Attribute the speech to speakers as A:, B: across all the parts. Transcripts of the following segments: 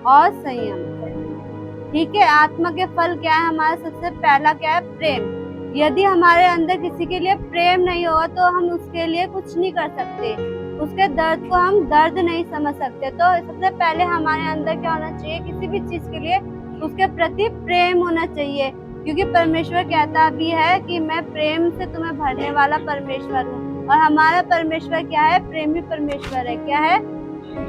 A: और संयम। ठीक है, आत्मा के फल क्या है? हमारा सबसे पहला क्या है? प्रेम। यदि हमारे अंदर किसी के लिए प्रेम नहीं होगा तो हम उसके लिए कुछ नहीं कर सकते, उसके दर्द को हम दर्द नहीं समझ सकते। तो सबसे पहले हमारे अंदर क्या होना चाहिए? किसी भी चीज के लिए उसके प्रति प्रेम होना चाहिए, क्योंकि परमेश्वर कहता भी है कि मैं प्रेम से तुम्हें भरने वाला परमेश्वर हूँ। और हमारा परमेश्वर क्या है? प्रेमी परमेश्वर है। क्या है?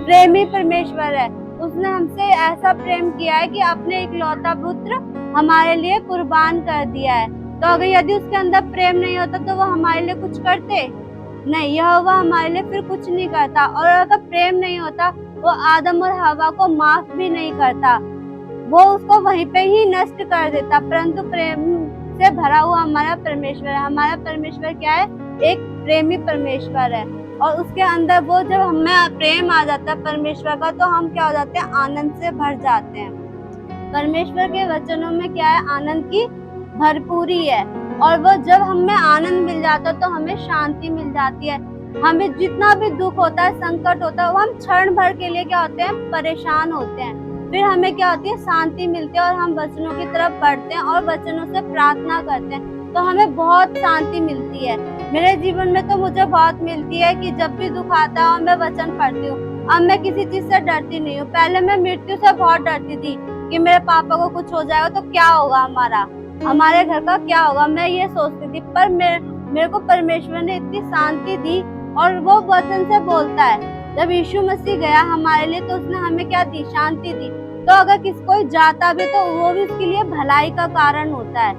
A: प्रेमी परमेश्वर है। उसने हमसे ऐसा प्रेम किया है कि अपने इकलौता पुत्र हमारे लिए कुर्बान कर दिया है। तो अगर यदि उसके अंदर प्रेम नहीं होता तो वो हमारे लिए कुछ करते नहीं, यह वह हमारे लिए फिर कुछ नहीं करता। और अगर प्रेम नहीं होता वो आदम और हवा को माफ भी नहीं करता, वो उसको वहीं पे ही नष्ट कर देता। परंतु प्रेम से भरा हुआ हमारा परमेश्वर है। हमारा परमेश्वर क्या है? एक प्रेमी परमेश्वर है। और उसके अंदर वो जब हमें प्रेम आ जाता है परमेश्वर का, तो हम क्या हो जाते हैं? आनंद से भर जाते हैं। परमेश्वर के वचनों में क्या है? आनंद की भरपूरी है। और वो जब हमें आनंद मिल जाता है तो हमें शांति मिल जाती है। हमें जितना भी दुख होता है, संकट होता है, वो हम क्षण भर के लिए क्या होते हैं? परेशान होते हैं। फिर हमें क्या होती है? शांति मिलती है और हम वचनों की तरफ बढ़ते हैं और वचनों से प्रार्थना करते हैं, तो हमें बहुत शांति मिलती है। मेरे जीवन में तो मुझे बहुत मिलती है कि जब भी दुख आता है और मैं वचन पढ़ती हूँ। अब मैं किसी चीज से डरती नहीं हूँ। पहले मैं मृत्यु से बहुत डरती थी कि मेरे पापा को कुछ हो जाएगा तो क्या होगा, हमारे घर का क्या होगा, मैं ये सोचती थी। पर मेरे को परमेश्वर ने इतनी शांति दी, और वो वचन से बोलता है। जब यीशु मसीह गया हमारे लिए तो उसने हमें क्या दी? शांति दी। तो अगर कोई जाता भी तो वो भी उसके लिए भलाई का कारण होता है।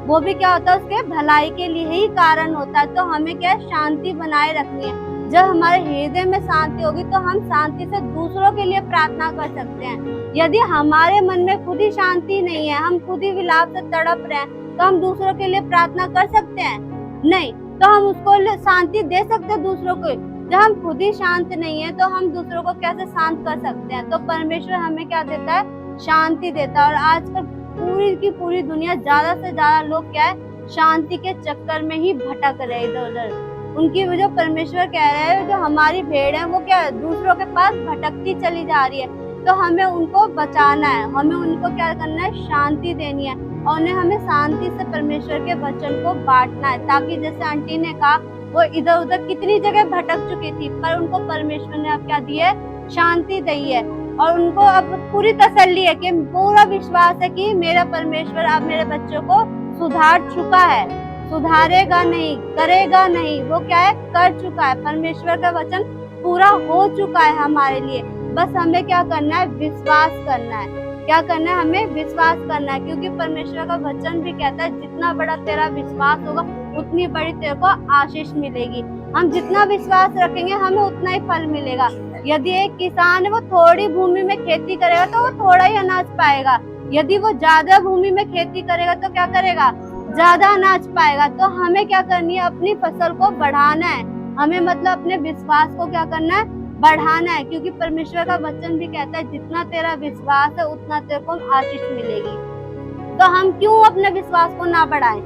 A: वो भी क्या होता है? उसके भलाई के लिए ही कारण होता है। तो हमें क्या है? शांति बनाए रखनी है। जब हमारे हृदय में शांति होगी तो हम शांति से दूसरों के लिए प्रार्थना कर सकते हैं। यदि हमारे मन में खुद ही शांति नहीं है, हम खुद ही विलाप से तड़प रहे हैं, तो हम दूसरों के लिए प्रार्थना कर सकते हैं? नहीं। तो हम उसको शांति दे सकते हैं दूसरों को? जब हम खुद ही शांत नहीं है तो हम दूसरों को कैसे शांत कर सकते हैं? तो परमेश्वर हमें क्या देता है? शांति देता है। और आजकल पूरी की पूरी दुनिया, ज्यादा से ज्यादा लोग क्या है? शांति के चक्कर में ही भटक रहे इधर उधर। उनकी जो परमेश्वर कह रहे हैं, जो हमारी भेड़ है वो क्या है? दूसरों के पास भटकती चली जा रही है। तो हमें उनको बचाना है, हमें उनको क्या करना है? शांति देनी है। और उन्हें हमें शांति से परमेश्वर के वचन को बांटना है, ताकि जैसे आंटी ने कहा, वो इधर उधर कितनी जगह भटक चुकी थी, पर उनको परमेश्वर ने अब क्या दी है? शांति दी है। और उनको अब पूरी तसल्ली है कि पूरा विश्वास है कि मेरा परमेश्वर अब मेरे बच्चों को सुधार चुका है, सुधारेगा नहीं, करेगा नहीं, वो क्या है? कर चुका है। परमेश्वर का वचन पूरा हो चुका है हमारे लिए। बस हमें क्या करना है? विश्वास करना है। क्या करना है? हमें विश्वास करना है, क्योंकि परमेश्वर का वचन भी कहता है जितना बड़ा तेरा विश्वास होगा उतनी बड़ी तेरे को आशीष मिलेगी। हम जितना विश्वास रखेंगे हमें उतना ही फल मिलेगा। यदि एक किसान है, वो थोड़ी भूमि में खेती करेगा तो वो थोड़ा ही अनाज पाएगा। यदि वो ज्यादा भूमि में खेती करेगा तो क्या करेगा? ज्यादा अनाज पाएगा। तो हमें क्या करनी है? अपनी फसल को बढ़ाना है। हमें मतलब अपने विश्वास को क्या करना है? बढ़ाना है, क्योंकि परमेश्वर का वचन भी कहता है जितना तेरा विश्वास है उतना तेरे को आशीष मिलेगी। तो हम क्यों अपने विश्वास को ना बढ़ाएं?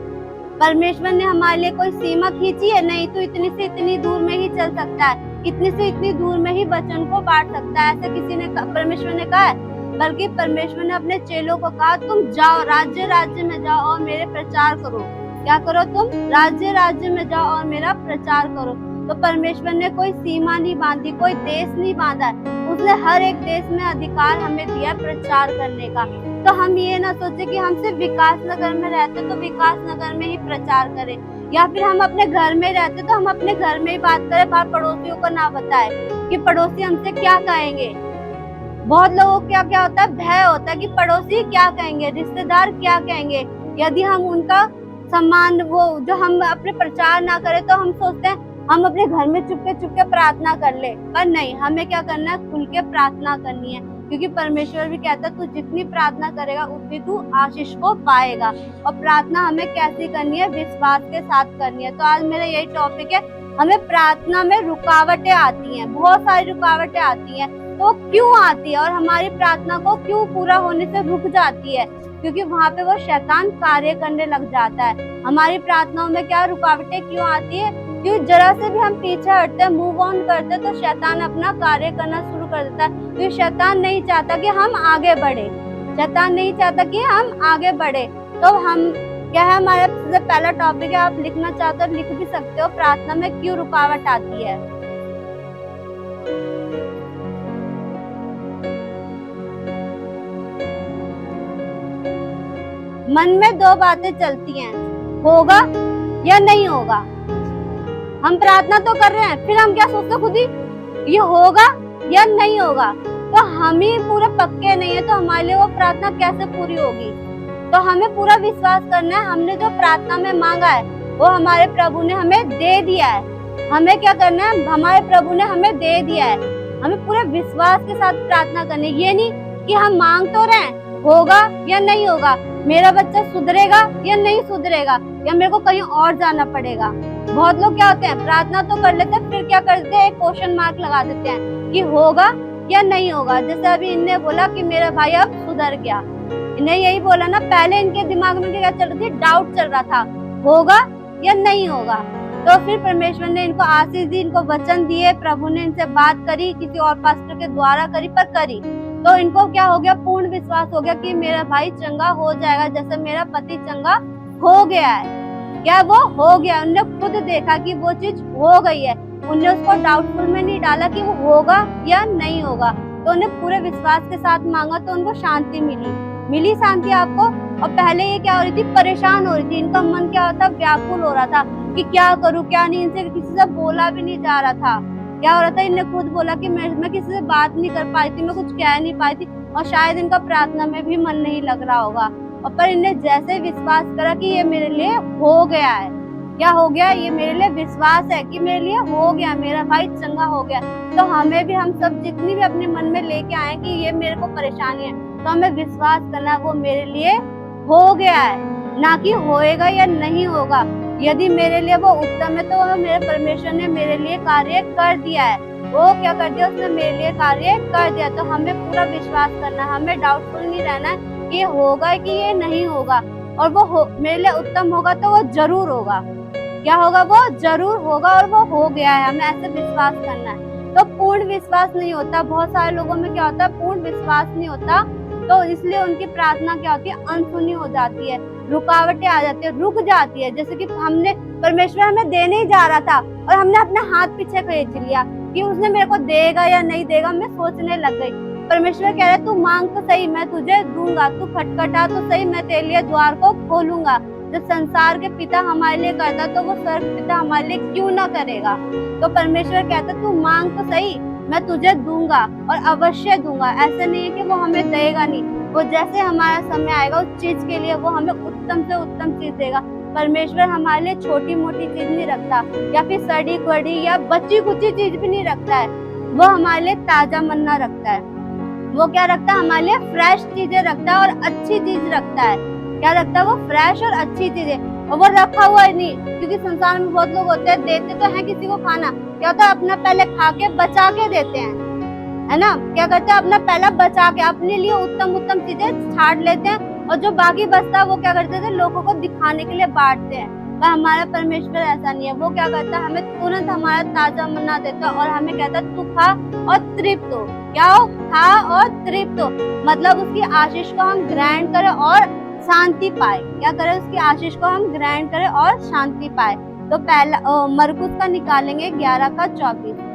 A: परमेश्वर ने हमारे लिए कोई सीमा खींची है? नहीं। तो इतनी से इतनी दूर में ही चल सकता है, इतनी से इतनी दूर में ही वचन को बांट सकता है, ऐसे किसी ने परमेश्वर ने कहा है? बल्कि परमेश्वर ने अपने चेलों को कहा, तुम जाओ, राज्य राज्य में जाओ और मेरे प्रचार करो। क्या करो? तुम राज्य राज्य में जाओ और मेरा प्रचार करो। तो परमेश्वर ने कोई सीमा नहीं बांधी, कोई देश नहीं बांधा है। उसने हर एक देश में अधिकार हमें दिया प्रचार करने का। तो हम ये ना सोचे कि हम सिर्फ विकास नगर में रहते तो विकास नगर में ही प्रचार करें, या फिर हम अपने घर में रहते तो हम अपने घर में ही बात करें, बाहर पड़ोसियों को ना बताए कि पड़ोसी हमसे क्या कहेंगे। बहुत लोगों को क्या होता है? भय होता है कि पड़ोसी क्या कहेंगे, रिश्तेदार क्या कहेंगे। यदि हम उनका सम्मान, वो जो हम अपने प्रचार ना करें, तो हम सोचते हैं हम अपने घर में चुपके प्रार्थना कर ले। पर नहीं, हमें क्या करना है? खुल के प्रार्थना करनी है, क्योंकि परमेश्वर भी कहता है तू जितनी प्रार्थना करेगा उतनी तू आशीष को पाएगा। और प्रार्थना हमें कैसी करनी है? विश्वास के साथ करनी है। तो आज मेरा यही टॉपिक है, हमें प्रार्थना में रुकावटें आती हैं, बहुत सारी रुकावटें आती हैं। तो क्यों आती है और हमारी प्रार्थना को क्यों पूरा होने से रुक जाती है? क्योंकि वहाँ पे वो शैतान कार्य करने लग जाता है। हमारी प्रार्थनाओं में क्या रुकावटें क्यों आती है? क्यों जरा से भी हम पीछे हटते हैं, मूव ऑन करते हैं, तो शैतान अपना कार्य करना शुरू कर देता है। क्योंकि शैतान नहीं चाहता कि हम आगे बढ़े, शैतान नहीं चाहता कि हम आगे बढ़े। तो हम क्या है, हमारा सबसे पहला टॉपिक है, आप लिखना चाहते हो लिख भी सकते हो, प्रार्थना में क्यों रुकावट आती है। मन में दो बातें चलती हैं, होगा या नहीं होगा। हम प्रार्थना तो कर रहे हैं, फिर हम क्या सोचते खुद ही, ये होगा या नहीं होगा। तो हम ही पूरे पक्के नहीं है, तो हमारे लिए वो प्रार्थना कैसे पूरी होगी। तो हमें पूरा विश्वास करना है, हमने जो प्रार्थना में मांगा है वो हमारे प्रभु ने हमें दे दिया है। हमें क्या करना है, हमारे प्रभु ने हमें दे दिया है। हमें पूरे विश्वास के साथ प्रार्थना करनी है। ये नहीं कि हम मांग तो रहे हैं, होगा या नहीं होगा, मेरा बच्चा सुधरेगा या नहीं सुधरेगा, या मेरे को कहीं और जाना पड़ेगा। बहुत लोग क्या होते हैं, प्रार्थना तो कर लेते हैं, फिर क्या करते हैं, एक क्वेश्चन मार्क लगा देते हैं कि होगा या नहीं होगा। जैसे अभी इनने बोला कि मेरा भाई अब सुधर गया, इन्हें यही बोला ना, पहले इनके दिमाग में क्या चल रही थी, डाउट चल रहा था, होगा या नहीं होगा। तो फिर परमेश्वर ने इनको आशीष दी, इनको वचन दिए, प्रभु ने इनसे बात करी, किसी और पास्टर के द्वारा करी, पर करी। तो इनको क्या हो गया, पूर्ण विश्वास हो गया कि मेरा भाई चंगा हो जाएगा, जैसे मेरा पति चंगा हो गया है। क्या वो हो गया, उन्होंने खुद देखा कि वो चीज हो गई है। उन्हें उसको डाउटफुल में नहीं डाला कि वो होगा या नहीं होगा। तो उन्हें पूरे विश्वास के साथ मांगा, तो उनको शांति मिली शांति आपको। और पहले ये क्या हो रही थी, परेशान हो रही थी, इनका मन क्या होता, व्याकुल हो रहा था कि क्या करूं क्या नहीं। इनसे किसी से बोला भी नहीं जा रहा था। क्या हो रहा था, इन्हें खुद बोला कि मैं किसी से बात नहीं कर पाई थी, मैं कुछ कह नहीं पाई थी, और शायद इनका प्रार्थना में भी मन नहीं लग रहा होगा। और पर इन्हें जैसे विश्वास करा कि ये मेरे लिए हो गया है, क्या हो गया, ये मेरे लिए विश्वास है कि मेरे लिए हो गया, मेरा भाई चंगा हो गया। तो हमें भी, हम सब जितनी भी अपने मन में लेके आए कि ये मेरे को परेशानी है, तो हमें विश्वास करना वो मेरे लिए हो गया है, ना कि होएगा या नहीं होगा। यदि मेरे लिए वो उत्तम है, तो वो मेरे परमेश्वर ने मेरे लिए कार्य कर दिया है। वो क्या कर दिया, उसने मेरे लिए कार्य कर दिया। तो हमें पूरा विश्वास करना है, हमें डाउटफुल नहीं रहना है कि ये होगा कि ये नहीं होगा। और वो मेरे लिए उत्तम होगा तो वो जरूर होगा। क्या होगा, वो जरूर होगा, और वो हो गया है। हमें ऐसे विश्वास करना है। तो पूर्ण विश्वास नहीं होता, बहुत सारे लोगों में क्या होता है, पूर्ण विश्वास नहीं होता, तो इसलिए उनकी प्रार्थना क्या होती है, अनसुनी हो जाती है, रुकावटें आ जाती है, रुक जाती है। जैसे कि हमने, परमेश्वर हमें देने ही जा रहा था और हमने अपना हाथ पीछे खींच लिया कि उसने मेरे को देगा या नहीं देगा, मैं सोचने लग गई। परमेश्वर कह रहा है, तू मांग तो सही, मैं तुझे दूंगा, तू खटखटा तो सही, मैं तेरे लिए द्वार को खोलूंगा। जब संसार के पिता हमारे लिए करता, तो वो स्वर्ग पिता हमारे लिए क्यों ना करेगा। तो परमेश्वर कहता, तू मांग तो सही, मैं तुझे दूंगा, और अवश्य दूंगा। ऐसे नहीं है कि वो हमें देगा नहीं, वो जैसे हमारा समय आएगा उस चीज के लिए वो हमें उत्तम से उत्तम चीज देगा। परमेश्वर हमारे लिए छोटी मोटी चीज नहीं रखता, या फिर सड़ी कड़ी या बची कुची चीज भी नहीं रखता है। वो हमारे लिए ताजा मन्ना रखता है। वो क्या रखता है, हमारे लिए फ्रेश चीजें रखता है और अच्छी चीज रखता है। क्या रखता है, वो फ्रेश और अच्छी चीजें। और वो रखा हुआ नहीं, क्योंकि संसार में बहुत लोग होते हैं, देते तो हैं किसी को खाना, क्या होता है, अपना पहले खा के बचा के देते हैं, है ना। क्या करते हैं, अपना पहला बचा के अपने लिए उत्तम उत्तम चीजें छाट लेते हैं, और जो बाकी बचता है वो क्या करते थे, लोगों को दिखाने के लिए बांटते हैं। पर हमारा परमेश्वर ऐसा नहीं है। वो क्या करता है, हमें तुरंत हमारा ताजा मन्ना देता है, और हमें कहता है, तू खा और तृप्त हो। क्या हो, खा और तृप्त हो, मतलब उसकी आशीष को हम ग्रहण करें और शांति पाए। क्या करें, उसकी आशीष को हम ग्रहण करें और शांति पाए। तो पहला मरकुस का निकालेंगे 11:24।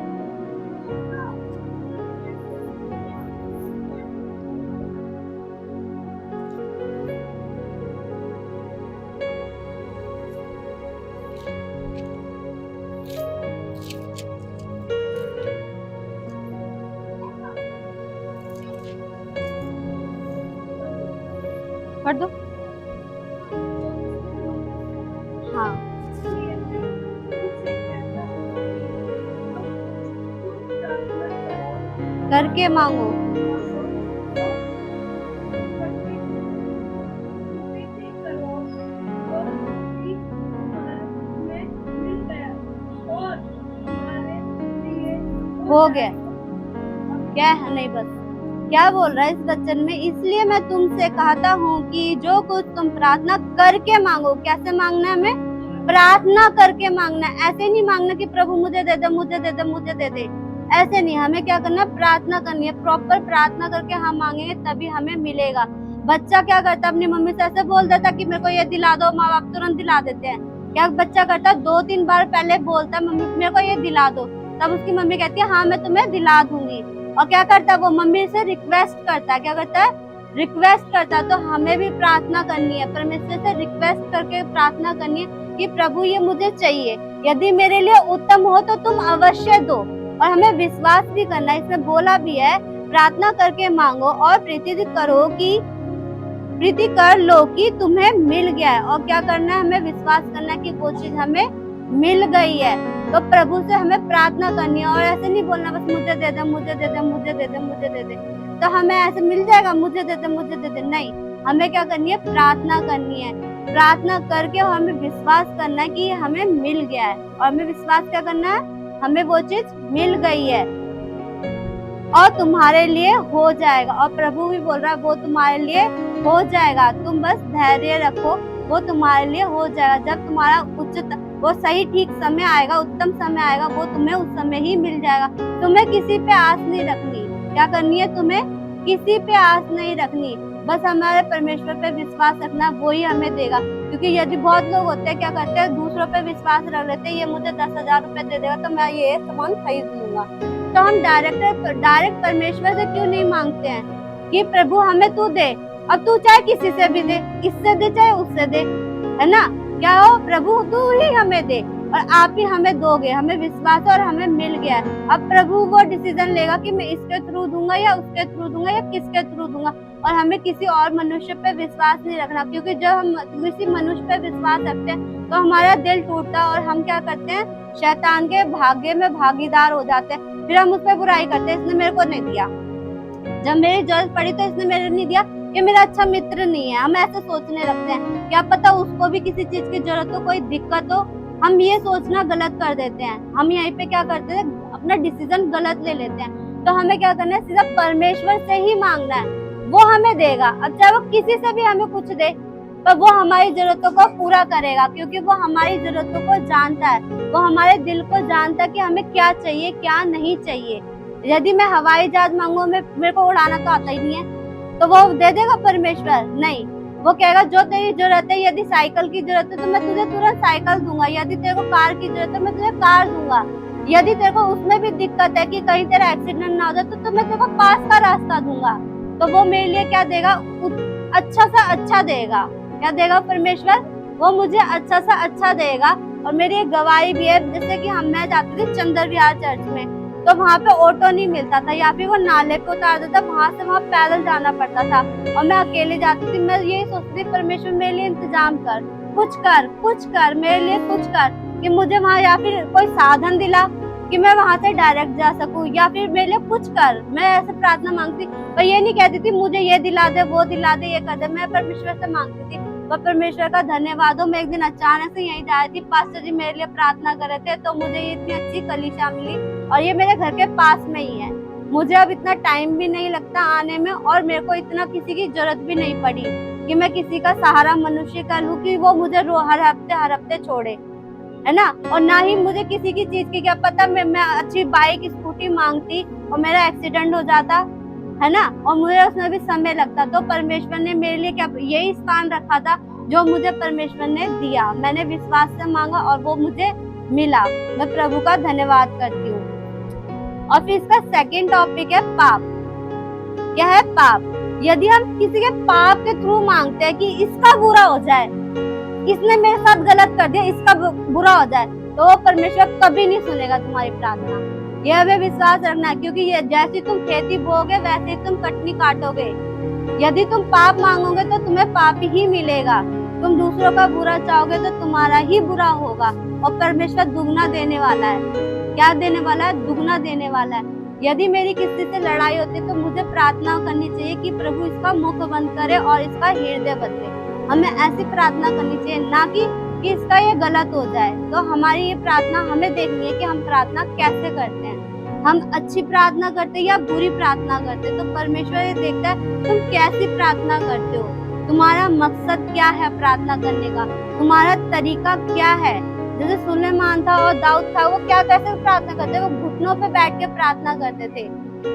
A: पढ़ दो। हाँ, करके मांगो। हो गया, क्या है, नहीं बस क्या बोल रहा है इस वचन में, इसलिए मैं तुमसे कहता हूँ कि जो कुछ तुम प्रार्थना करके मांगो, कैसे मांगना है हमें, प्रार्थना करके मांगना है। ऐसे नहीं मांगना कि प्रभु मुझे दे दे, मुझे दे दे, मुझे दे दे, ऐसे नहीं। हमें क्या करना है, प्रार्थना करनी है। प्रॉपर प्रार्थना करके हम मांगेंगे तभी हमें मिलेगा। बच्चा क्या करता है, अपनी मम्मी से ऐसे बोल देता कि मेरे को ये दिला दो, माँ बाप तुरंत दिला देते हैं। क्या बच्चा करता है, 2-3 बार पहले बोलता है मम्मी मेरे को ये दिला दो, तब उसकी मम्मी कहती है हाँ मैं तुम्हें दिला दूंगी। और क्या करता है, वो मम्मी से रिक्वेस्ट करता है। क्या करता है, रिक्वेस्ट करता है। तो हमें भी प्रार्थना करनी है, परमेश्वर से रिक्वेस्ट करके प्रार्थना करनी है कि प्रभु ये मुझे चाहिए, यदि मेरे लिए उत्तम हो तो तुम अवश्य दो। और हमें विश्वास भी करना है, इसमें बोला भी है प्रार्थना करके मांगो और प्रीति कर लो कि तुम्हें मिल गया है। और क्या करना है, हमें विश्वास करना है कि वो चीज हमें मिल गई है। तो प्रभु से हमें प्रार्थना करनी है और ऐसे नहीं बोलना बस मुझे दे दे, मुझे दे दे, मुझे दे दे, मुझे दे दे, तो हमें ऐसे मिल जाएगा मुझे दे दे, मुझे दे दे, नहीं। हमें क्या करनी है, प्रार्थना करनी है। प्रार्थना करके हमें विश्वास करना है कि हमें मिल गया है। और हमें विश्वास क्या करना है, हमें वो चीज मिल गई है और तुम्हारे लिए हो जाएगा। और प्रभु भी बोल रहा है वो तुम्हारे लिए हो जाएगा, तुम बस धैर्य रखो, वो तुम्हारे लिए हो जाएगा। जब तुम्हारा उचित वो सही ठीक समय आएगा, उत्तम समय आएगा, वो तुम्हें उस समय ही मिल जाएगा। तुम्हें किसी पे आस नहीं रखनी। क्या करनी है, तुम्हें किसी पे आस नहीं रखनी, बस हमारे परमेश्वर पे विश्वास रखना, वो ही हमें देगा। क्योंकि यदि बहुत लोग होते हैं क्या करते हैं, दूसरों पे विश्वास रख लेते हैं, ये मुझे 10,000 रुपए दे देगा तो मैं ये सामान खरीद लूंगा। तो हम डायरेक्ट परमेश्वर से क्यों नहीं मांगते हैं कि प्रभु हमें तू दे। अब तू चाहे किसी से भी दे, इससे दे चाहे उससे दे, है ना, क्या हो प्रभु तू ही हमें दे और आप ही हमें दोगे। हमें विश्वास और हमें मिल गया है। अब प्रभु वो डिसीजन लेगा कि मैं इसके थ्रू दूंगा या उसके थ्रू दूंगा या किसके थ्रू दूंगा। और हमें किसी और मनुष्य पे विश्वास नहीं रखना, क्योंकि जब हम किसी मनुष्य पे विश्वास रखते हैं तो हमारा दिल टूटता है और हम क्या करते हैं, शैतान के भाग्य में भागीदार हो जाते हैं। फिर हम उस पर बुराई करते हैं, इसने मेरे को नहीं दिया, जब मेरी जरूरत पड़ी तो इसने मेरे नहीं दिया, ये मेरा अच्छा मित्र नहीं है। हम ऐसे सोचने लगते हैं, क्या पता उसको भी किसी चीज की जरूरत हो, कोई दिक्कत हो, हम ये सोचना गलत कर देते हैं। हम यहीं पे क्या करते हैं, अपना डिसीजन गलत ले लेते हैं। तो हमें क्या करना है, सीधा परमेश्वर से ही मांगना है, वो हमें देगा। अब चाहे वो किसी से भी हमें कुछ दे पर वो हमारी जरूरतों को पूरा करेगा, क्योंकि वो हमारी जरूरतों को जानता है, वो हमारे दिल को जानता है कि हमें क्या चाहिए क्या नहीं चाहिए। यदि मैं हवाई जहाज मांगू, मेरे को उड़ाना तो आता ही नहीं है, तो वो दे देगा परमेश्वर? नहीं, वो कहेगा जो तेरी जरूरत है, यदि साइकिल की जरूरत है तो मैं तुझे तुरंत साइकिल दूंगा, यदि तेरे को कार की जरूरत है मैं तुझे कार दूंगा, यदि तेरे को उसमें भी दिक्कत है कि कहीं तेरा एक्सीडेंट ना हो जाए तो मैं तेरे को पास का रास्ता दूंगा। तो वो मेरे लिए क्या देगा, अच्छा सा अच्छा देगा। क्या देगा परमेश्वर, वो मुझे अच्छा सा अच्छा देगा। और मेरी एक गवाही भी है, जैसे कि मैं जाती थी चंद्र विहार चर्च में, तो वहाँ पे ऑटो नहीं मिलता था या फिर वो नाले पे उतार देता, वहाँ से वहाँ पैदल जाना पड़ता था और मैं अकेले जाती थी। मैं यही सोचती थी परमेश्वर मेरे लिए इंतजाम कर, कुछ कर मेरे लिए, कुछ कर कि मुझे वहाँ या फिर कोई साधन दिला कि मैं वहाँ से डायरेक्ट जा सकूँ, या फिर मेरे लिए कुछ कर। मैं ऐसे प्रार्थना मांगती, पर ये नहीं कहती थी मुझे ये दिला दे, वो दिला दे, ये कर दे। मैं परमेश्वर से मांगती थी। पर परमेश्वर का धन्यवाद हो, मैं एक दिन अचानक से यहीं जा रही थी, पास्टर जी मेरे लिए प्रार्थना कर रहे थे, तो मुझे ये इतनी अच्छी कलीसिया मिली और ये मेरे घर के पास में ही है। मुझे अब इतना टाइम भी नहीं लगता आने में और मेरे को इतना किसी की जरूरत भी नहीं पड़ी कि मैं किसी का सहारा मनुष्य का लूं कि वो मुझे हर हफ्ते छोड़े, है ना। और ना ही मुझे किसी की चीज की क्या पता, मैं अच्छी बाइक स्कूटी मांगती और मेरा एक्सीडेंट हो जाता, है ना, और मुझे उसमें भी समय लगता। तो परमेश्वर ने मेरे लिए क्या यही स्थान रखा था जो मुझे परमेश्वर ने दिया। मैंने विश्वास से मांगा और वो मुझे मिला। मैं प्रभु का धन्यवाद करती हूँ। और फिर इसका सेकंड टॉपिक है पाप। क्या है पाप? यदि हम किसी के पाप के थ्रू मांगते हैं कि इसका बुरा हो जाए, इसने मेरे साथ गलत कर दिया, इसका बुरा हो जाए, तो वो परमेश्वर कभी नहीं सुनेगा तुम्हारी प्रार्थना। यह हमें विश्वास रखना है, क्योंकि ये जैसी तुम खेती बोओगे वैसे ही तुम कटनी काटोगे। यदि तुम पाप मांगोगे तो तुम्हें पाप ही मिलेगा। तुम दूसरों का बुरा चाहोगे तो तुम्हारा ही बुरा होगा। और परमेश्वर दुगना देने वाला है। क्या देने वाला है? दुगना देने वाला है। यदि मेरी किसी से लड़ाई होती तो मुझे प्रार्थना करनी चाहिए कि प्रभु इसका मुख बंद करे और इसका हृदय बदले। हमें ऐसी प्रार्थना करनी चाहिए, ना कि इसका ये गलत हो जाए। तो हमारी ये प्रार्थना हमें देखनी है कि हम प्रार्थना कैसे करते हैं। हम अच्छी प्रार्थना करते हैं या बुरी प्रार्थना करते हैं, तो परमेश्वर ये देखता है तुम कैसी प्रार्थना करते हो। तुम्हारा मकसद क्या है प्रार्थना करने का, तुम्हारा तरीका क्या है। जैसे सुलेमान था और दाऊद था, वो क्या कैसे प्रार्थना करते, वो घुटनों पे बैठ के प्रार्थना करते थे,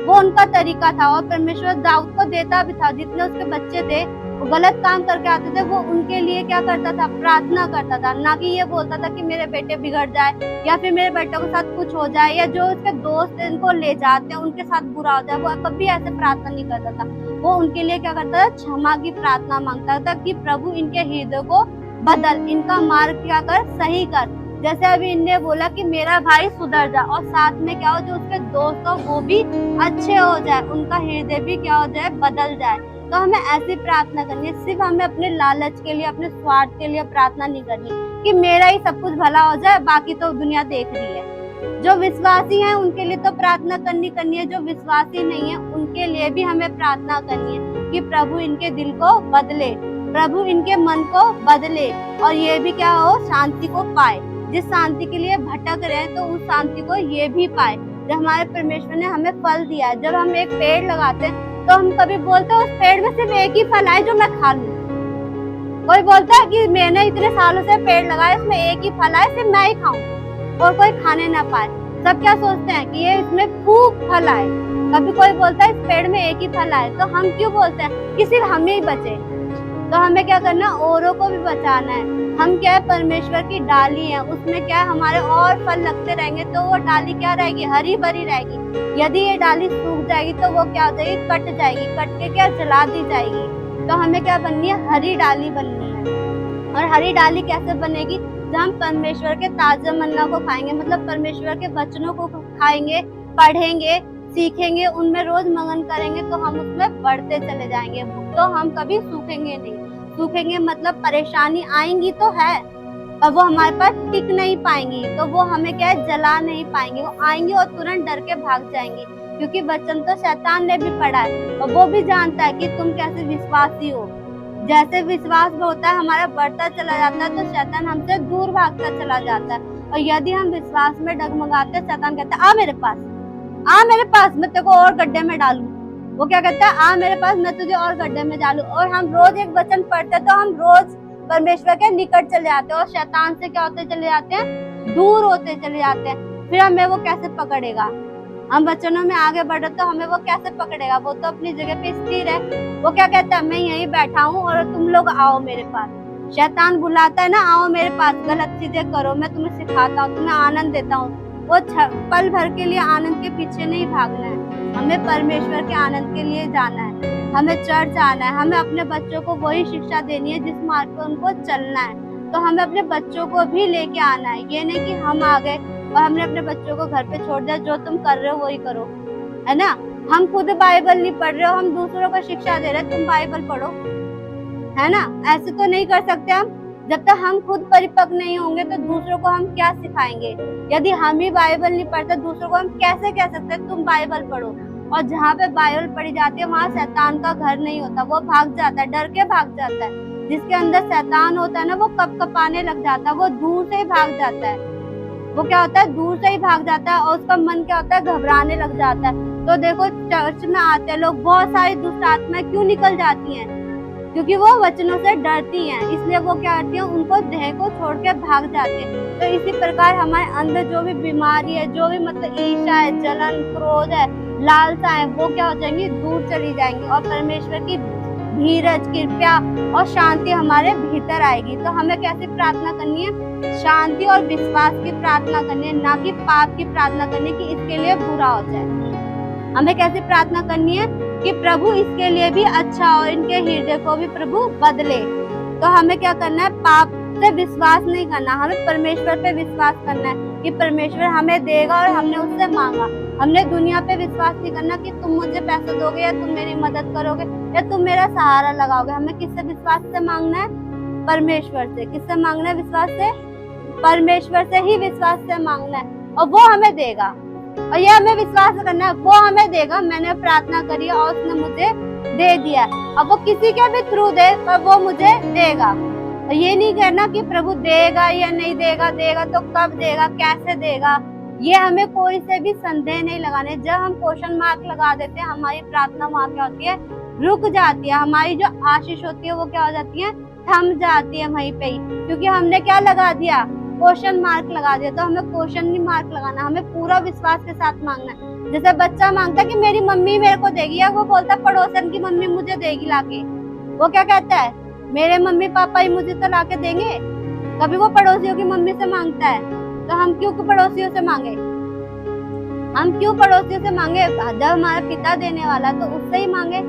A: वो उनका तरीका था। और परमेश्वर दाऊद को देता भी था, जितने उसके बच्चे थे वो गलत काम करके आते थे, वो उनके लिए क्या करता था, प्रार्थना करता था। ना कि ये बोलता था कि मेरे बेटे बिगड़ जाए या फिर मेरे बेटों के साथ कुछ हो जाए, या जो उसके दोस्त इनको ले जाते हैं उनके साथ बुरा हो जाए, वो कभी ऐसे प्रार्थना नहीं करता था। वो उनके लिए क्या करता था, क्षमा की प्रार्थना मांगता था कि प्रभु इनके हृदय को बदल, इनका मार्ग क्या कर, सही कर। जैसे अभी इनने बोला कि मेरा भाई सुधर जा, और साथ में क्या हो, जो उसके दोस्त हो वो भी अच्छे हो जाए, उनका हृदय भी क्या हो जाए, बदल जाए। तो हमें ऐसी प्रार्थना करनी है। सिर्फ हमें अपने लालच के लिए, अपने स्वार्थ के लिए प्रार्थना नहीं करनी कि मेरा ही सब कुछ भला हो जाए, बाकी तो दुनिया देख रही है। जो विश्वासी हैं उनके लिए तो प्रार्थना करनी है, जो विश्वासी नहीं है उनके लिए भी हमें प्रार्थना करनी है कि प्रभु इनके दिल को बदले, प्रभु इनके मन को बदले, और ये भी क्या हो, शांति को पाए। जिस शांति के लिए भटक रहे हैं तो उस शांति को ये भी पाए। जब हमारे परमेश्वर ने हमें फल दिया है, जब हम एक पेड़ लगाते हैं तो हम कभी बोलते हैं उस पेड़ में सिर्फ एक ही फल आए जो मैं खा लूं। कोई बोलता है कि मैंने इतने सालों से पेड़ लगाया, इसमें एक ही फल आए, सिर्फ मैं ही खाऊं और कोई खाने ना पाए। सब क्या सोचते हैं कि ये इसमें खूब फल आए। कभी कोई बोलता है इस पेड़ में एक ही फल आए, तो हम क्यों बोलते हैं कि सिर्फ हमें ही बचे। तो हमें क्या करना, औरों को भी बचाना है। हम क्या है, परमेश्वर की डाली है, उसमें क्या है, हमारे और फल लगते रहेंगे तो वो डाली क्या रहेगी, हरी भरी रहेगी। यदि ये डाली सूख जाएगी तो वो क्या हो जाएगी, कट जाएगी, कट के क्या जला दी जाएगी। तो हमें क्या बननी है, हरी डाली बननी है। और हरी डाली कैसे बनेगी, जब हम परमेश्वर के ताजा मन्ना को खाएंगे, मतलब परमेश्वर के वचनों को खाएंगे, पढ़ेंगे, सीखेंगे, उनमें रोज मगन करेंगे, तो हम उसमें बढ़ते चले जाएंगे। तो हम कभी सूखेंगे नहीं। सूखेंगे मतलब परेशानी आएंगी तो है, पर वो हमारे पास टिक नहीं पाएंगी, तो वो हमें क्या है, जला नहीं पाएंगे। वो आएंगे और तुरंत डर के भाग जाएंगे, क्योंकि वचन तो शैतान ने भी पढ़ा है और वो भी जानता है कि तुम कैसे विश्वासी हो। जैसे विश्वास में होता है, हमारा बढ़ता चला जाता है, तो शैतान हमसे दूर भागता चला जाता है। और यदि हम विश्वास में डगमगाते, शैतान कहता है आ मेरे पास, आ मेरे पास, मैं तेरे को और गड्ढे में डालूं। वो क्या कहता है, आ मेरे पास, मैं तुझे और गड्ढे में डालूं। और हम रोज एक वचन पढ़ते तो हम रोज परमेश्वर के निकट चले जाते हैं और शैतान से क्या होते चले जाते हैं, दूर होते चले जाते हैं। फिर हमें वो कैसे पकड़ेगा, हम वचनों में आगे बढ़े तो हमें वो कैसे पकड़ेगा, वो तो अपनी जगह पे स्थिर है। वो क्या कहता है, मैं यहीं बैठा हूँ और तुम लोग आओ मेरे पास। शैतान बुलाता है ना, आओ मेरे पास, गलत चीजें करो, मैं तुम्हें सिखाता हूँ, तुम्हें आनंद देता हूँ। वो पल भर के लिए आनंद के पीछे नहीं भागना है, हमें परमेश्वर के आनंद के लिए जाना है, हमें चर्च आना है, हमें अपने बच्चों को वही शिक्षा देनी है जिस मार्ग पर उनको चलना है। तो हमें अपने बच्चों को भी लेके आना है, ये नहीं कि हम आ गए और हमने अपने बच्चों को घर पे छोड़ दिया, जो तुम कर रहे हो वही करो, है ना। हम खुद बाइबल नहीं पढ़ रहे हो, हम दूसरों को शिक्षा दे रहे हैं तुम बाइबल पढ़ो, है ना। ऐसे तो नहीं कर सकते हम। जब तक हम खुद परिपक्व नहीं होंगे तो दूसरों को हम क्या सिखाएंगे। यदि हम ही बाइबल नहीं पढ़ते, दूसरों को हम कैसे कह सकते हैं तुम बाइबल पढ़ो। और जहाँ पे बाइबल पढ़ी जाती है वहाँ शैतान का घर नहीं होता, वो भाग जाता है, डर के भाग जाता है। जिसके अंदर शैतान होता है ना, वो कपकपाने लग जाता है, वो दूर से ही भाग जाता है। वो क्या होता है, दूर से ही भाग जाता है और उसका मन क्या होता है, घबराने लग जाता है। तो देखो चर्च में आते हैं लोग, बहुत सारी दुष्ट आत्माएं क्यों निकल जाती हैं, क्योंकि वो वचनों से डरती हैं, इसलिए वो क्या करती हैं, उनको देह को छोड़ के भाग जाते हैं। तो इसी प्रकार हमारे अंदर जो भी बीमारी है, जो भी मतलब ईर्ष्या है, जलन, क्रोध है, लालसा है, वो क्या हो जाएंगी, दूर चली जाएंगी और परमेश्वर की धीरज, कृपा और शांति हमारे भीतर आएगी। तो हमें कैसी प्रार्थना करनी है, शांति और विश्वास की प्रार्थना करनी है, ना कि पाप की प्रार्थना करनी है कि इसके लिए बुरा हो जाए। हमें कैसे प्रार्थना करनी है कि प्रभु इसके लिए भी अच्छा हो, इनके हृदय को भी प्रभु बदले। तो हमें क्या करना है, पाप से विश्वास नहीं करना, हमें परमेश्वर पे विश्वास करना है कि परमेश्वर हमें देगा और हमने उससे मांगा। हमने दुनिया पे विश्वास नहीं करना कि तुम मुझे पैसे दोगे या तुम मेरी मदद करोगे या तुम मेरा सहारा लगाओगे। हमें किससे विश्वास से मांगना है, परमेश्वर से। किससे मांगना है, विश्वास से, परमेश्वर से ही विश्वास से मांगना है और वो हमें देगा। और ये हमें विश्वास करना है, वो हमें देगा। मैंने प्रार्थना करी और उसने मुझे दे दिया, अब वो किसी के भी थ्रू दे पर वो मुझे देगा। और ये नहीं कहना कि प्रभु देगा या नहीं देगा, देगा तो कब देगा, कैसे देगा, ये हमें कोई से भी संदेह नहीं लगाने। जब हम क्वेश्चन मार्क लगा देते हैं, हमारी प्रार्थना वहाँ क्या होती है, रुक जाती है, हमारी जो आशीष होती है वो क्या हो जाती है, थम जाती है वहीं पे ही, क्योंकि हमने क्या लगा दिया, क्वेश्चन मार्क लगा दिया। तो हमें क्वेश्चन नहीं मार्क लगाना, हमें पूरा विश्वास के साथ मांगना है। जैसे बच्चा मांगता है कि मेरी मम्मी मेरे को देगी, या वो बोलता है पड़ोसन की मम्मी मुझे देगी लाके, वो क्या कहता है, मेरे मम्मी पापा ही मुझे तो लाके देंगे, कभी वो पड़ोसियों की मम्मी से मांगता है। तो हम क्यों पड़ोसियों से मांगे, हम क्यों पड़ोसियों से मांगे, जब हमारा पिता देने वाला तो उससे ही मांगे।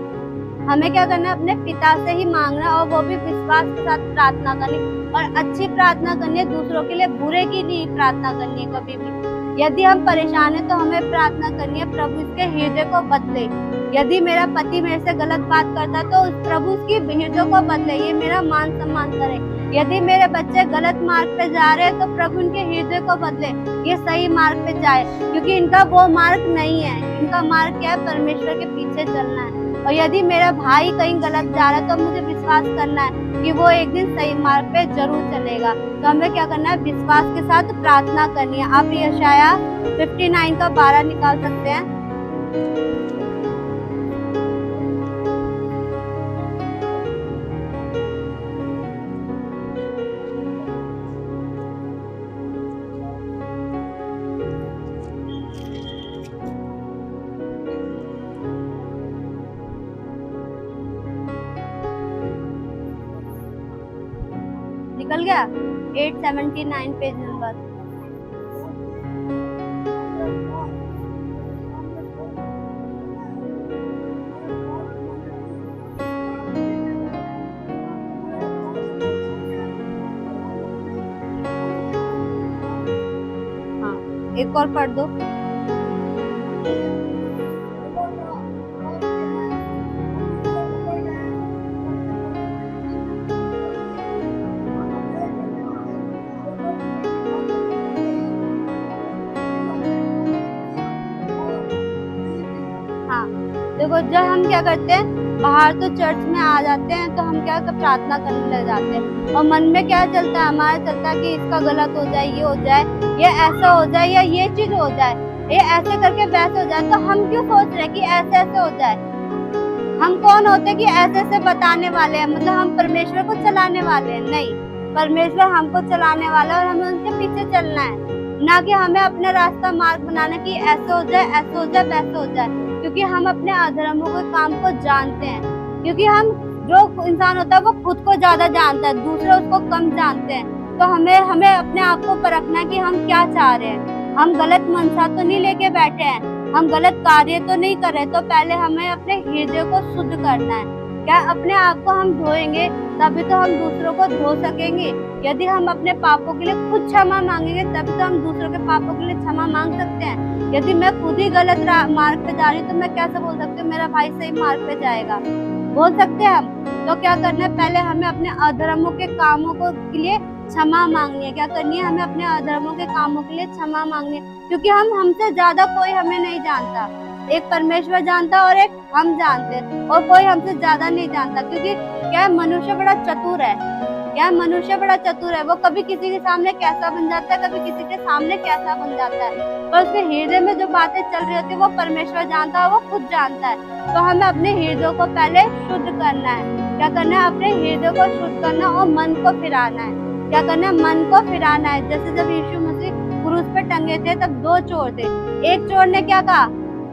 A: हमें क्या करना है, अपने पिता से ही मांगना, और वो भी विश्वास के साथ प्रार्थना करनी, और अच्छी प्रार्थना करनी है, दूसरों के लिए बुरे की नहीं प्रार्थना करनी है कभी भी। यदि हम परेशान है तो हमें प्रार्थना करनी है, प्रभु इसके हृदय को बदले। यदि मेरा पति मेरे से गलत बात करता है तो प्रभु उसकी हृदय को बदले, ये मेरा मान सम्मान करे। यदि मेरे बच्चे गलत मार्ग पे जा रहे हैं तो प्रभु उनके हृदय को बदले, ये सही मार्ग पे जाए, क्योंकि इनका वो मार्ग नहीं है, इनका मार्ग क्या है, परमेश्वर के पीछे चलना है। और यदि मेरा भाई कहीं गलत जा रहा है तो मुझे विश्वास करना है कि वो एक दिन सही मार्ग पे जरूर चलेगा। तो हमें क्या करना है, विश्वास के साथ प्रार्थना करनी है। आप यशाया 59 का 12 निकाल सकते हैं। निकल गया 879 पेज नंबर। हाँ, एक और पढ़ दो। देखो, जब हम क्या करते हैं, बाहर तो चर्च में आ जाते हैं तो हम क्या प्रार्थना करने लग जाते हैं, और मन में क्या चलता है, हमारा चलता है कि इसका गलत हो जाए, ये हो जाए, ये ऐसा हो जाए, या ये चीज हो जाए, ये ऐसे करके वैसे हो जाए। तो हम क्यों सोच रहे हैं कि ऐसे ऐसे हो जाए? हम कौन होते कि ऐसे ऐसे बताने वाले हैं, मतलब हम परमेश्वर को चलाने वाले हैं? नहीं, परमेश्वर हमको चलाने वाला है और हमें उनके पीछे चलना है, ना कि हमें अपना रास्ता मार्ग बनाना कि ऐसे हो जाए, ऐसे हो जाए, वैसे हो जाए। क्योंकि हम अपने अधर्मों के काम को जानते हैं, क्योंकि हम, जो इंसान होता है वो खुद को ज्यादा जानता है, दूसरे उसको कम जानते हैं। तो हमें अपने आप को परखना है कि हम क्या चाह रहे हैं, हम गलत मनसा तो नहीं लेके बैठे हैं, हम गलत कार्य तो नहीं कर रहे। तो पहले हमें अपने हृदय को शुद्ध करना है। क्या अपने आप को हम धोएंगे तभी तो हम दूसरों को धो सकेंगे। यदि हम अपने पापों के लिए खुद क्षमा मांगेंगे तभी तो हम दूसरों के पापों के लिए क्षमा मांग सकते हैं। यदि मैं खुद ही गलत मार्ग पे जा रही हूँ तो मैं कैसे बोल सकती हूँ मेरा भाई सही मार्ग पे जाएगा? बोल सकते हैं हम? तो क्या करना है, पहले हमें अपने अधर्मों के कामों को के लिए क्षमा मांगनी है। क्या करनी है, हमें अपने अधर्मों के कामों के लिए क्षमा मांगनी है, क्योंकि हमसे ज्यादा कोई हमें नहीं जानता। एक परमेश्वर जानता और एक हम जानते, और कोई हमसे ज्यादा नहीं जानता। क्योंकि क्या मनुष्य बड़ा चतुर है, क्या मनुष्य बड़ा चतुर है, वो कभी किसी के सामने कैसा बन जाता है, कभी किसी के सामने कैसा बन जाता है, पर उसके हृदय में जो बातें चल रही होती है वो परमेश्वर जानता है, वो खुद जानता है। तो हमें अपने हृदय को पहले शुद्ध करना है। क्या करना है, अपने हृदय को शुद्ध करना और मन को फिराना है। क्या करना है, मन को फिराना है। जैसे जब यीशु मसीह क्रूस पे टंगे थे तब दो चोर थे। एक चोर ने क्या कहा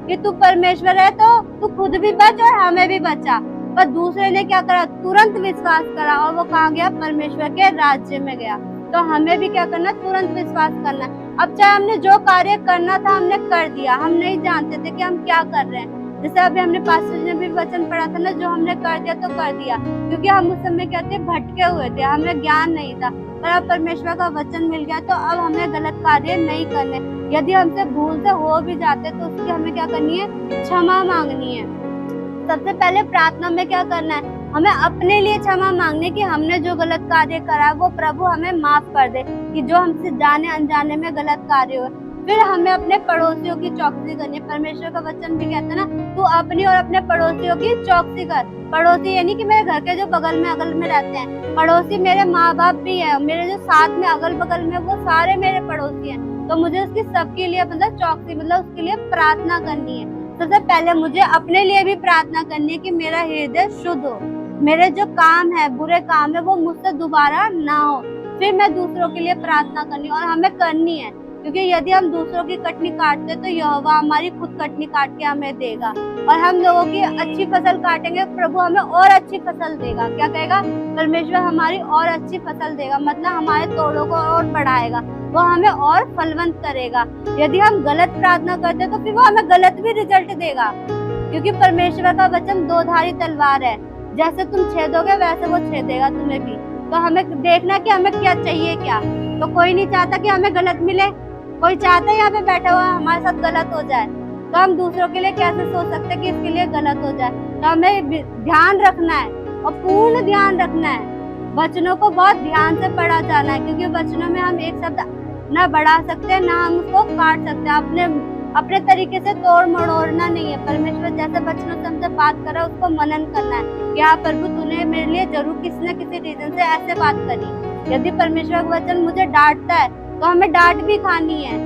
A: कि तू परमेश्वर है तो तू खुद भी बच और हमें भी बचा, पर दूसरे ने क्या करा, तुरंत विश्वास करा और वो कहाँ गया, परमेश्वर के राज्य में गया। तो हमें भी क्या करना, तुरंत विश्वास करना। अब चाहे हमने जो कार्य करना था हमने कर दिया, हम नहीं जानते थे कि हम क्या कर रहे हैं। जैसे अभी हमने पास्टर जी ने भी वचन पढ़ा था ना, जो हमने कर दिया तो कर दिया, क्योंकि हम उस समय क्या थे, भटके हुए थे, हमें ज्ञान नहीं था। पर अब परमेश्वर का वचन मिल गया तो अब हमें गलत कार्य नहीं करने। यदि हमसे भूल से हो भी जाते तो उसकी हमें क्या करनी है, क्षमा मांगनी है। सबसे पहले प्रार्थना में क्या करना है, हमें अपने लिए क्षमा मांगने की, हमने जो गलत कार्य करा है वो प्रभु हमें माफ कर दे, कि जो हमसे जाने अनजाने में गलत कार्य हो। फिर हमें अपने पड़ोसियों की चौकसी करनी है। परमेश्वर का वचन भी कहता है ना, तू अपनी और अपने पड़ोसियों की चौकसी कर। पड़ोसी यानी कि मेरे घर के जो बगल में अगल में रहते हैं, पड़ोसी मेरे माँ बाप भी है, मेरे जो साथ में अगल बगल में वो सारे मेरे पड़ोसी हैं। तो मुझे उसकी सबके लिए मतलब चौकसी, मतलब उसके लिए प्रार्थना करनी है। सबसे पहले मुझे अपने लिए भी प्रार्थना करनी है कि मेरा हृदय शुद्ध हो, मेरे जो काम है, बुरे काम है, वो मुझसे दोबारा ना हो। फिर मैं दूसरों के लिए प्रार्थना करनी और हमें करनी है, क्योंकि यदि हम दूसरों की कटनी काटते तो यहोवा हमारी खुद कटनी काट के हमें देगा, और हम लोगों की अच्छी फसल काटेंगे, प्रभु हमें और अच्छी फसल देगा। क्या कहेगा? परमेश्वर हमारी और अच्छी फसल देगा, मतलब हमारे तोड़ों को और बढ़ाएगा, वो हमें और फलवंत करेगा। यदि हम गलत प्रार्थना करते तो फिर वो हमें गलत भी रिजल्ट देगा, क्योंकि परमेश्वर का वचन दो-धारी तलवार है, जैसे तुम छेदोगे वैसे वो छेदेगा तुम्हें भी। तो हमें देखना कि हमें क्या चाहिए क्या। तो कोई नहीं चाहता कि हमें गलत मिले, कोई चाहता है यहाँ पे बैठा हुआ हमारे साथ गलत हो जाए, तो हम दूसरों के लिए कैसे सोच सकते हैं कि इसके लिए गलत हो जाए। तो हमें ध्यान रखना है और पूर्ण ध्यान रखना है, वचनों को बहुत ध्यान से पढ़ा जाना है, क्योंकि वचनों में हम एक शब्द ना बढ़ा सकते हैं ना हम उसको काट सकते हैं। अपने तरीके से तोड़ मड़ोड़ना नहीं है। परमेश्वर जैसे वचनों से हमसे बात कर रहा है उसको मनन करना है कि हाँ प्रभु तूने मेरे लिए जरूर किसी न किसी रीजन से ऐसे बात करी। यदि परमेश्वर का वचन मुझे डांटता है तो हमें डांट भी खानी है।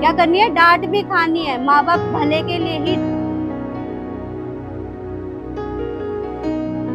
A: क्या करनी है? डांट भी खानी है। माँ बाप भले के लिए ही